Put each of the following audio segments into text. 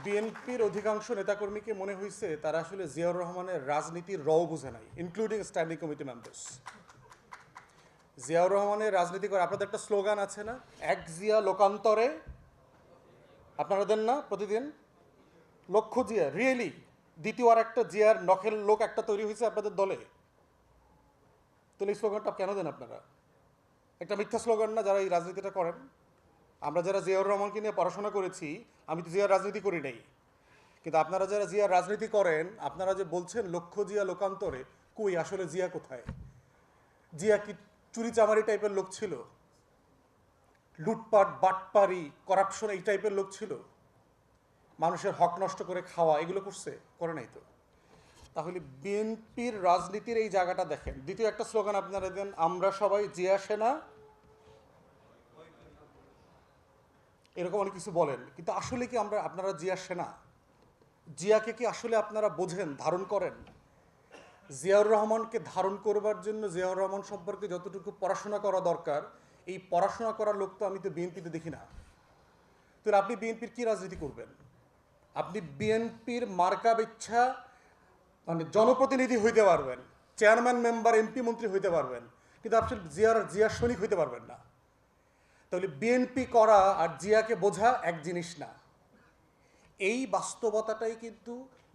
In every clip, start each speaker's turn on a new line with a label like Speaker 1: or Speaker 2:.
Speaker 1: বিএনপির অধিকাংশ নেতাকর্মীকে মনে হয়েছে তারা আসলে জিয়াউর রহমানের রাজনীতির রও বুঝে নাই, including standing committee members. Ziaur রহমানের রাজনীতি করে আপনাদের একটা স্লোগান আছে না, এক জিয়া লোকান্তরে, আপনারা দেন না প্রতিদিন? লক্ষ জিয়া, রিয়েলি দ্বিতীয় আর একটা জিয়ার নখের লোক একটা তৈরি হয়েছে আপনাদের দলে? তাহলে এই স্লোগানটা কেন দেন আপনারা? একটা মিথ্যা স্লোগান না যারা এই রাজনীতিটা করেন? আমরা যারা জিয়াউর রহমানকে নিয়ে পড়াশোনা করেছি, আমি তো জিয়ার রাজনীতি করি নাই, কিন্তু আপনারা যারা জিয়ার রাজনীতি করেন, আপনারা যে বলছেন লক্ষ জিয়া লোকান্তরে, কই আসলে জিয়া কোথায়? জিয়া কি চুরি চামারি টাইপের লোক ছিল? লুটপাট বাটপারি করাপশন এই টাইপের লোক ছিল? মানুষের হক নষ্ট করে খাওয়া এগুলো করছে? করে নাই তো। তাহলে বিএনপির রাজনীতির এই জায়গাটা দেখেন। দ্বিতীয় একটা স্লোগান আপনারা দেন, আমরা সবাই জিয়া সেনা, এরকম অনেক কিছু বলেন, কিন্তু আসলে কি আপনারা জিয়া সেনা? জিয়াকে কি আসলে আপনারা বোঝেন, ধারণ করেন? জিয়াউর রহমানকে ধারণ করবার জন্য জিয়াউর রহমান সম্পর্কে যতটুকু পড়াশোনা করা দরকার, এই পড়াশোনা করার লোক তো আমি তো বিএনপিতে দেখি না। তাহলে আপনি বিএনপির কি রাজনীতি করবেন? আপনি বিএনপির মার্কা বিচ্ছা মানে জনপ্রতিনিধি হইতে পারবেন, চেয়ারম্যান মেম্বার এমপি মন্ত্রী হইতে পারবেন, কিন্তু আপনি জিয়ার সৈনিক হইতে পারবেন না। তাহলে বিএনপি করা আর জিয়াকে বোঝা এক জিনিস না। এই বাস্তবতাটাই কিন্তু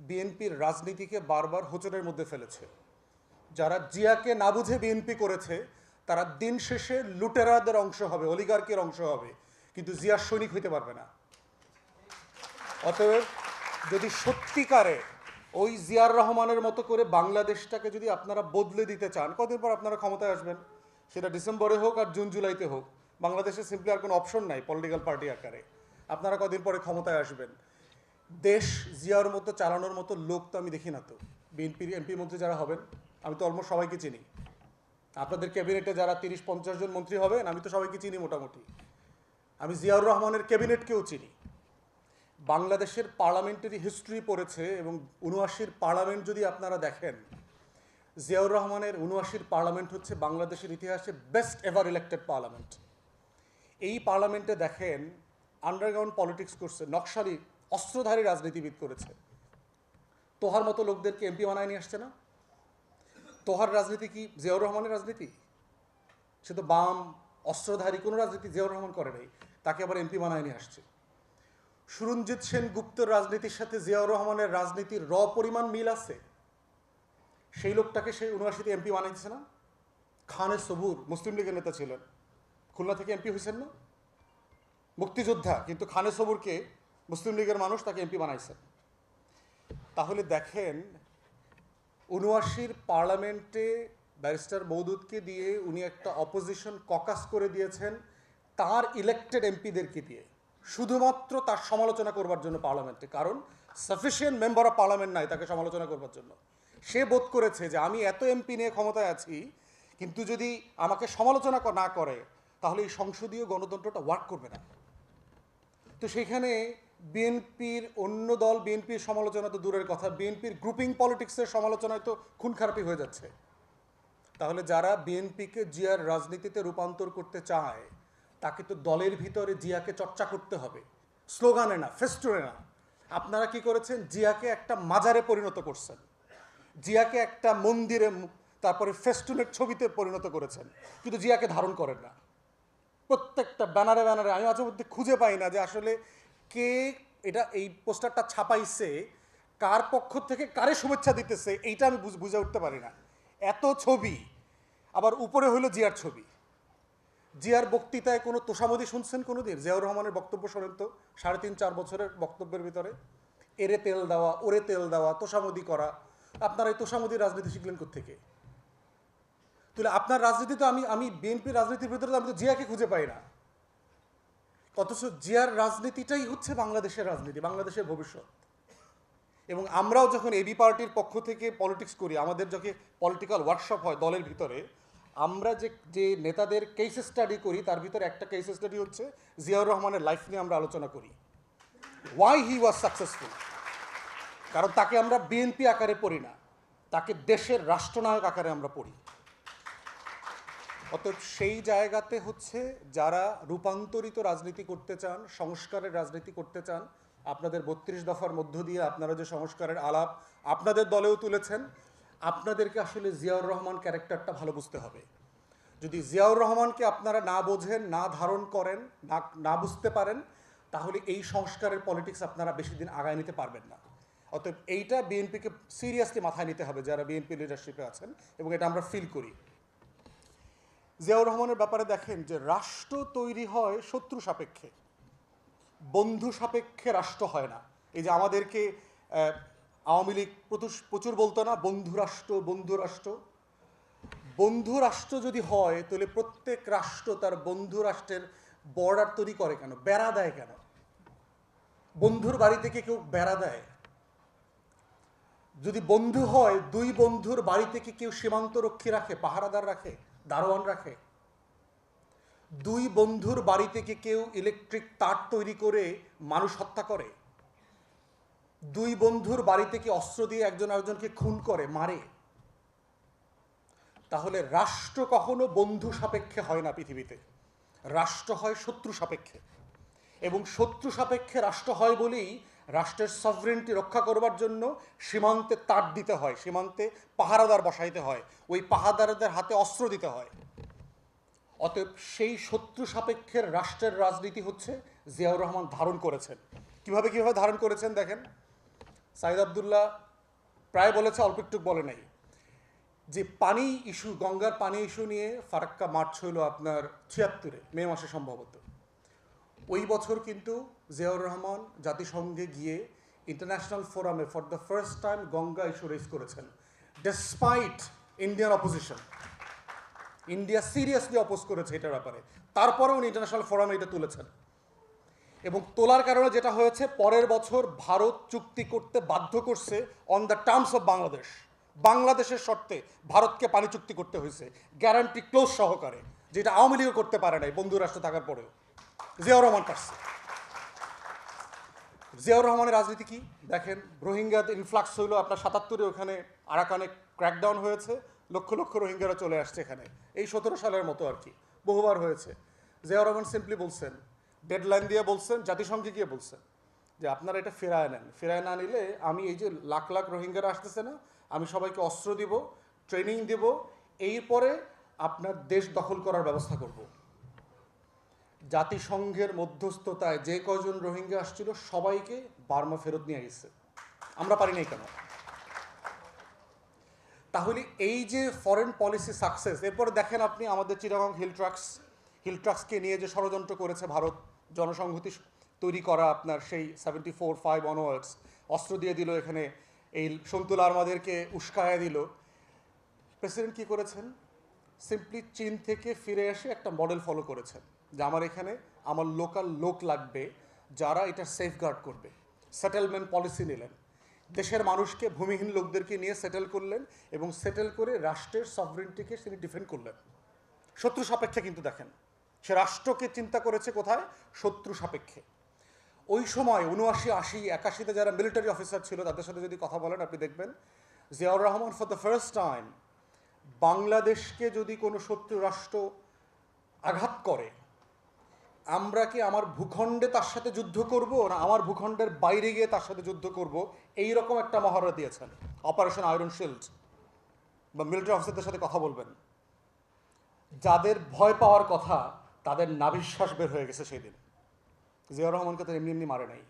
Speaker 1: বিএনপির রাজনীতিকে বারবার হোঁচটের মধ্যে ফেলেছে। যারা জিয়াকে না বুঝে বিএনপি করেছে, তারা দিন শেষে লুটেরাদের অংশ হবে, অলিগার্কের অংশ হবে, কিন্তু জিয়ার সৈনিক হইতে পারবে না। অতএব যদি সত্যিকারে ওই জিয়ার রহমানের মতো করে বাংলাদেশটাকে যদি আপনারা বদলে দিতে চান, কদিন পর আপনারা ক্ষমতায় আসবেন, সেটা ডিসেম্বরে হোক আর জুন জুলাইতে হোক, বাংলাদেশে সিম্পলি আর কোনো অপশন নাই পলিটিক্যাল পার্টি আকারে। আপনারা কদিন পরে ক্ষমতায় আসবেন, দেশ জিয়ার মতো চালানোর মতো লোক তো আমি দেখি না। তো বিএনপির এমপি মন্ত্রী যারা হবেন, আমি তো অলমোস্ট সবাইকে চিনি। আপনাদের ক্যাবিনেটে যারা 30-50 জন মন্ত্রী হবেন, আমি তো সবাইকে চিনি মোটামুটি। আমি জিয়াউর রহমানের ক্যাবিনেটকেও চিনি। বাংলাদেশের পার্লামেন্টারি হিস্ট্রি পড়েছে এবং ৭৯-র পার্লামেন্ট যদি আপনারা দেখেন, জিয়াউর রহমানের ৭৯-র পার্লামেন্ট হচ্ছে বাংলাদেশের ইতিহাসে বেস্ট এভার ইলেক্টেড পার্লামেন্ট। এই পার্লামেন্টে দেখেন আন্ডারগ্রাউন্ড পলিটিক্স করছে, নকশালি অস্ত্রধারী রাজনীতিবিদ করেছে। তোহার মতো লোকদেরকে এমপি বানায় নিয়ে আসছে না? তোহার রাজনীতি কি জিয়াউর রহমানের রাজনীতি? সে তো বাম অস্ত্রধারী কোনো রাজনীতি জিয়াউর রহমান করে নাই, তাকে আবার এমপি বানায় নিয়ে আসছে। সুরঞ্জিত সেনগুপ্তর রাজনীতির সাথে জিয়াউর রহমানের রাজনীতির পরিমাণ মিল আছে। সেই লোকটাকে সেই ৭৯-তে এমপি বানাইছে না? খানে সবুর মুসলিম লীগের নেতা ছিলেন, খুলনা থেকে এমপি হয়েছেন না? মুক্তিযোদ্ধা, কিন্তু খানে সবুরকে মুসলিম লীগের মানুষ তাকে এমপি বানাইছেন। তাহলে দেখেন ৭৯-র পার্লামেন্টে ব্যারিস্টার মওদুদকে দিয়ে উনি একটা অপোজিশন ককাস করে দিয়েছেন তার ইলেক্টেড এমপিদেরকে দিয়ে, শুধুমাত্র তার সমালোচনা করবার জন্য পার্লামেন্টে। কারণ সাফিসিয়েন্ট মেম্বার অফ পার্লামেন্ট নাই তাকে সমালোচনা করবার জন্য। সে বোধ করেছে যে আমি এত এমপি নিয়ে ক্ষমতায় আছি, কিন্তু যদি আমাকে সমালোচনা না করে তাহলে এই সংসদীয় গণতন্ত্রটা ওয়ার্ক করবে না। তো সেখানে বিএনপির অন্য দল, বিএনপির সমালোচনা তো দূরের কথা, বিএনপির গ্রুপিং পলিটিক্সের সমালোচনায় তো খুন খারাপি হয়ে যাচ্ছে। তাহলে যারা বিএনপিকে জিয়ার রাজনীতিতে রূপান্তর করতে চায়, তাকে তো দলের ভিতরে জিয়াকে চর্চা করতে হবে, স্লোগানে না, ফেস্টুনে না। আপনারা কি করেছেন? জিয়াকে একটা মাজারে পরিণত করছেন, জিয়াকে একটা মন্দিরে, তারপরে ফেস্টুনের ছবিতে পরিণত করেছেন, কিন্তু জিয়াকে ধারণ করেন না। প্রত্যেকটা ব্যানারে ব্যানারে আমি মাঝে মধ্যে খুঁজে পাই না যে আসলে কে এটা এই পোস্টারটা ছাপাইছে, কার পক্ষ থেকে কারে শুভেচ্ছা দিতেছে, এইটা আমি বুঝে উঠতে পারি না। এত ছবি, আবার উপরে হইল জিয়ার ছবি। জিয়ার বক্তৃতায় কোনো তোষামদি শুনছেন কোনো দিন? জিয়াউর রহমানের বক্তব্য শোনেন তো, 3.5-4 বছরের বক্তব্যের ভিতরে এরে তেল দেওয়া, ওরে তেল দেওয়া, তোষামদি করা। আপনারা এই তোষামদির রাজনীতি শিখলেন কোত্থেকে? তাহলে আপনার রাজনীতি তো আমি বিএনপির রাজনীতির ভিতরে আমি তো জিয়াকে খুঁজে পাই না। অথচ জিয়ার রাজনীতিটাই হচ্ছে বাংলাদেশের রাজনীতি, বাংলাদেশের ভবিষ্যৎ। এবং আমরাও যখন এবি পার্টির পক্ষ থেকে পলিটিক্স করি, আমাদের যখন পলিটিক্যাল ওয়ার্কশপ হয় দলের ভিতরে, আমরা যে নেতাদের কেস স্টাডি করি, তার ভিতরে একটা কেস স্টাডি হচ্ছে জিয়াউর রহমানের লাইফ নিয়ে আমরা আলোচনা করি। Why he was successful. কারণ তাকে আমরা বিএনপি আকারে পড়ি না, তাকে দেশের রাষ্ট্রনায়ক আকারে আমরা পড়ি। অতএব সেই জায়গাতে হচ্ছে যারা রূপান্তরিত রাজনীতি করতে চান, সংস্কারের রাজনীতি করতে চান, আপনাদের 32 দফার মধ্য দিয়ে আপনারা যে সংস্কারের আলাপ আপনাদের দলেও তুলেছেন, আপনাদেরকে আসলে জিয়াউর রহমান ক্যারেক্টারটা ভালো বুঝতে হবে। যদি জিয়াউর রহমানকে আপনারা না বোঝেন, না ধারণ করেন, না বুঝতে পারেন, তাহলে এই সংস্কারের পলিটিক্স আপনারা বেশি দিন আগায় নিতে পারবেন না। অতএব এইটা বিএনপিকে সিরিয়াসলি মাথায় নিতে হবে যারা বিএনপি লিডারশিপে আছেন, এবং এটা আমরা ফিল করি। জিয়াউর রহমানের ব্যাপারে দেখেন যে রাষ্ট্র তৈরি হয় শত্রু সাপেক্ষে, বন্ধু সাপেক্ষে রাষ্ট্র হয় না। এই যে আমাদেরকে আওয়ামী লীগ প্রচুর বলতো না, বন্ধু রাষ্ট্র বন্ধু রাষ্ট্র। বন্ধু রাষ্ট্র যদি হয় তাহলে প্রত্যেক রাষ্ট্র তার বন্ধু রাষ্ট্রের বর্ডার তৈরি করে কেন, বেড়া দেয় কেন? বন্ধুর বাড়ি থেকে কেউ বেড়া দেয়? যদি বন্ধু হয়, দুই বন্ধুর বাড়ি থেকে কেউ সীমান্ত রক্ষী রাখে, পাহারাদার রাখে, দারোয়ান রাখে? দুই বন্ধুর বাড়ি থেকে কেউ ইলেকট্রিক তার তৈরি করে মানুষ হত্যা করে? দুই বন্ধুর বাড়ি থেকে অস্ত্র দিয়ে একজন আরেকজনকে খুন করে, মারে? তাহলে রাষ্ট্র কখনো বন্ধু সাপেক্ষে হয় না পৃথিবীতে, রাষ্ট্র হয় শত্রু সাপেক্ষে। এবং শত্রু সাপেক্ষে রাষ্ট্র হয় বলেই রাষ্ট্রের সভরেন্টি রক্ষা করবার জন্য সীমান্তে তার দিতে হয়, সীমান্তে পাহারাদার বসাইতে হয়, ওই পাহারাদারদের হাতে অস্ত্র দিতে হয়। অতএব সেই শত্রু সাপেক্ষের রাষ্ট্রের রাজনীতি হচ্ছে জিয়াউর রহমান ধারণ করেছেন। কিভাবে ধারণ করেছেন দেখেন। সাইদ আবদুল্লাহ প্রায় বলেছে, অল্প একটু বলে নাই, যে পানি ইস্যু, গঙ্গার পানি ইস্যু নিয়ে ফারাক্কা মার্চ হইল আপনার 76-এ মে মাসে সম্ভবত। ওই বছর কিন্তু জিয়াউর রহমান জাতিসংঘে গিয়ে ইন্টারন্যাশনাল ফোরামে for the first time Ganga issue raise করেছেন, despite Indian opposition. India seriously oppose করেছে এটার ব্যাপারে, তারপরে উনি ইন্টারন্যাশনাল ফোরামে এটা তুলেছেন। এবং তোলার কারণে যেটা হয়েছে, পরের বছর ভারত চুক্তি করতে বাধ্য করছে on the terms of Bangladesh. বাংলাদেশের শর্তে ভারতকে পানি চুক্তি করতে হয়েছে, গ্যারান্টি ক্লোজ সহকারে, যেটা আওয়ামী লীগও করতে পারে নাই বন্ধু রাষ্ট্র থাকার পরেও। জিয়াউর রহমান পারছে। জিয়াউর রহমানের রাজনীতি কি দেখেন। রোহিঙ্গাদের ইনফ্লাক্স হইলো আপনার 77-এ, ওখানে আরাকানে ক্র্যাকডাউন হয়েছে, লক্ষ লক্ষ রোহিঙ্গারা চলে আসছে এখানে, এই 17 সালের মতো আর কি, বহুবার হয়েছে। জিয়াউর রহমান সিম্পলি বলছেন, ডেডলাইন দিয়ে বলছেন, জাতিসংঘে গিয়ে বলছেন যে আপনারা এটা ফেরায় নেন, ফেরায় না নিলে আমি এই যে লাখ লাখ রোহিঙ্গারা আসতেছে না, আমি সবাইকে অস্ত্র দিব, ট্রেনিং দেব, এরপরে আপনার দেশ দখল করার ব্যবস্থা করব। জাতিসংঘের মধ্যস্থতায় যে কয়জন রোহিঙ্গা আসছিল সবাইকে বার্মা ফেরত নিয়ে গেছে, আমরা পারি নাই কেন? তাহলে এই যে ফরেন পলিসি সাকসেস, এরপরে দেখেন আপনি আমাদের চিটাগং হিল ট্রাক্সকে নিয়ে যে ষড়যন্ত্র করেছে ভারত, জনসংহতি তৈরি করা আপনার সেই 74-5 অনওয়ার্ডস, অস্ত্র দিয়ে দিল এখানে, এই সন্তুল আর্মাদেরকে উস্কায়া দিল। প্রেসিডেন্ট কী করেছেন? সিম্পলি চীন থেকে ফিরে এসে একটা মডেল ফলো করেছেন যে আমার এখানে আমার লোকাল লোক লাগবে যারা এটা সেফগার্ড করবে। সেটেলমেন্ট পলিসি নিলেন, দেশের মানুষকে, ভূমিহীন লোকদেরকে নিয়ে সেটেল করলেন, এবং সেটেল করে রাষ্ট্রের সভরেন্টিকে তিনি ডিফেন্ড করলেন শত্রু সাপেক্ষে। কিন্তু দেখেন, সে রাষ্ট্রকে চিন্তা করেছে কোথায়? শত্রু সাপেক্ষে। ওই সময় 79, 80, 81-তে যারা মিলিটারি অফিসার ছিল তাদের সাথে যদি কথা বলেন আপনি দেখবেন Ziaur Rahman for the first time বাংলাদেশকে যদি কোনো শত্রু রাষ্ট্র আঘাত করে, আমরা কি আমার ভূখণ্ডে তার সাথে যুদ্ধ করব, না আমার ভূখণ্ডের বাইরে গিয়ে তার সাথে যুদ্ধ করব, এই রকম একটা মহড়া দিয়েছেন। Operation iron shield. বা মিলিটারি অফিসারদের সাথে কথা বলবেন, যাদের ভয় পাওয়ার কথা তাদের নাভিশ্বাস বের হয়ে গেছে সেই দিন। জিয়াউর রহমানকে তো এমনি এমনি মারে নাই।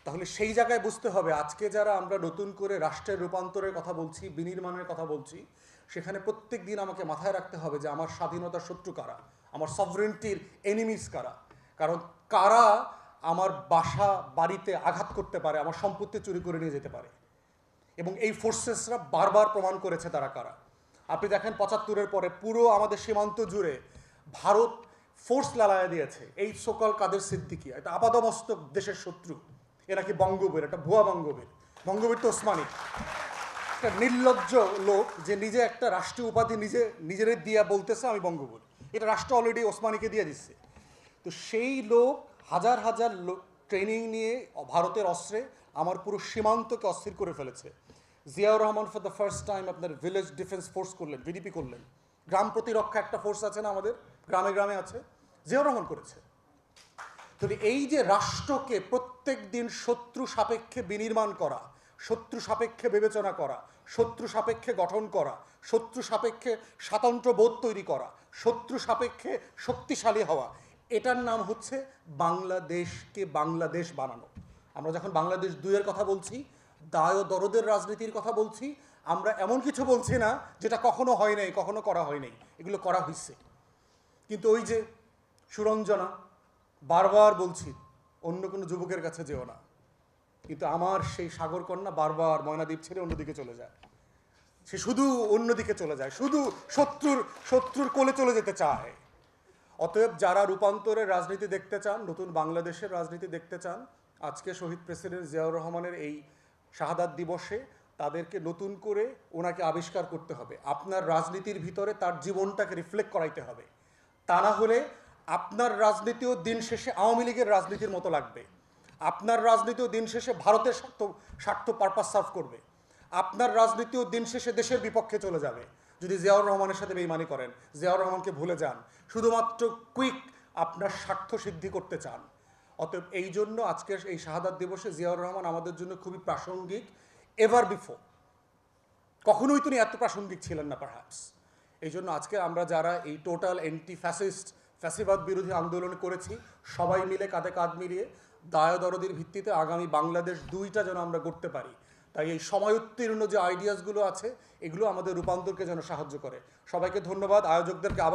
Speaker 1: তাহলে সেই জায়গায় বুঝতে হবে, আজকে যারা আমরা নতুন করে রাষ্ট্রের রূপান্তরের কথা বলছি, বিনির্মাণের কথা বলছি, সেখানে প্রত্যেক দিন আমাকে মাথায় রাখতে হবে যে আমার স্বাধীনতার শত্রু কারা, আমার সভরেন্টির এনিমিস কারা। কারণ কারা আমার বাসা বাড়িতে আঘাত করতে পারে, আমার সম্পত্তি চুরি করে নিয়ে যেতে পারে, এবং এই ফোর্সেসরা বারবার প্রমাণ করেছে তারা কারা। আপনি দেখেন 75-এর পরে পুরো আমাদের সীমান্ত জুড়ে ভারত ফোর্স লালায়া দিয়েছে। এই সকল কাদের সিদ্দিকী, এটা আপাদমস্তক দেশের শত্রু, এ নাকি বঙ্গবীর, একটা ভুয়া বঙ্গবীর। বঙ্গবীর তো ওসমানী, একটা নির্লজ্জ লোক যে নিজে একটা রাষ্ট্রীয় উপাধি নিজের দিয়া বলতেছে আমি বঙ্গবীর। এটা রাষ্ট্র অলরেডি ওসমানীকে দিয়ে দিচ্ছে। তো সেই লোক হাজার হাজার লোক ট্রেনিং নিয়ে ভারতের অস্ত্রে আমার পুরো সীমান্তকে অস্থির করে ফেলেছে। Ziaur Rahman for the first time আপনার ভিলেজ ডিফেন্স ফোর্স করলেন, ভিডিপি করলেন। গ্রাম প্রতিরক্ষা একটা ফোর্স আছে না আমাদের, গ্রামে গ্রামে আছে, জিয়াউর রহমান করেছে। তো তবে এই যে রাষ্ট্রকে প্রত্যেক দিন শত্রু সাপেক্ষে বিনির্মাণ করা, শত্রু সাপেক্ষে বিবেচনা করা, শত্রু সাপেক্ষে গঠন করা, শত্রু সাপেক্ষে স্বাতন্ত্র্য বোধ তৈরি করা, শত্রু সাপেক্ষে শক্তিশালী হওয়া, এটার নাম হচ্ছে বাংলাদেশকে বাংলাদেশ বানানো। আমরা যখন বাংলাদেশ দুইয়ের কথা বলছি, দায় ও দরদের রাজনীতির কথা বলছি, আমরা এমন কিছু বলছি না যেটা কখনো হয় নাই, কখনো করা হয় নাই, এগুলো করা হয়েছে। কিন্তু ওই যে সুরঞ্জনা, বারবার বলছি অন্য কোনো যুবকের কাছে যেও না, কিন্তু আমার সেই সাগরকন্যা বারবার ময়নাদ্বীপ ছেড়ে অন্যদিকে চলে যায়। সে শুধু অন্যদিকে চলে যায়, শুধু শত্রুর কোলে চলে যেতে চায়। অতএব যারা রূপান্তরের রাজনীতি দেখতে চান, নতুন বাংলাদেশের রাজনীতি দেখতে চান, আজকে শহীদ প্রেসিডেন্ট জিয়াউর রহমানের এই শাহাদাত দিবসে তাদেরকে নতুন করে ওনাকে আবিষ্কার করতে হবে। আপনার রাজনীতির ভিতরে তার জীবনটাকে রিফ্লেক্ট করাইতে হবে। তা না হলে আপনার রাজনীতিও দিন শেষে আওয়ামী লীগের রাজনীতির মতো লাগবে। আপনার রাজনীতিও দিন শেষে ভারতের স্বার্থ পারপাস সার্ভ করবে। আপনার রাজনীতিও দিন শেষে দেশের বিপক্ষে চলে যাবে যদি জিয়াউর রহমানের সাথে বেইমানি করেন, জিয়াউর রহমানকে ভুলে যান, শুধুমাত্র কুইক আপনার স্বার্থ সিদ্ধি করতে চান। অতএব এই জন্য আজকের এই শাহাদাত দিবসে জিয়াউর রহমান আমাদের জন্য খুবই প্রাসঙ্গিক, এভার বিফোর। কখনোই তিনি এত প্রাসঙ্গিক ছিলেন না পারহ্যাপস। এই জন্য আজকে আমরা যারা এই টোটাল অ্যান্টি ফ্যাসিবাদ বিরোধী আন্দোলন করেছি, সবাই মিলে কাঁধে কাঁধ মিলিয়ে দায় দরদির ভিত্তিতে আগামী বাংলাদেশ দুইটা যেন আমরা গড়তে পারি, তাই এই সময়োত্তীর্ণ যে আইডিয়াসগুলো আছে এগুলো আমাদের রূপান্তরকে যেন সাহায্য করে। সবাইকে ধন্যবাদ, আয়োজকদেরকে আবার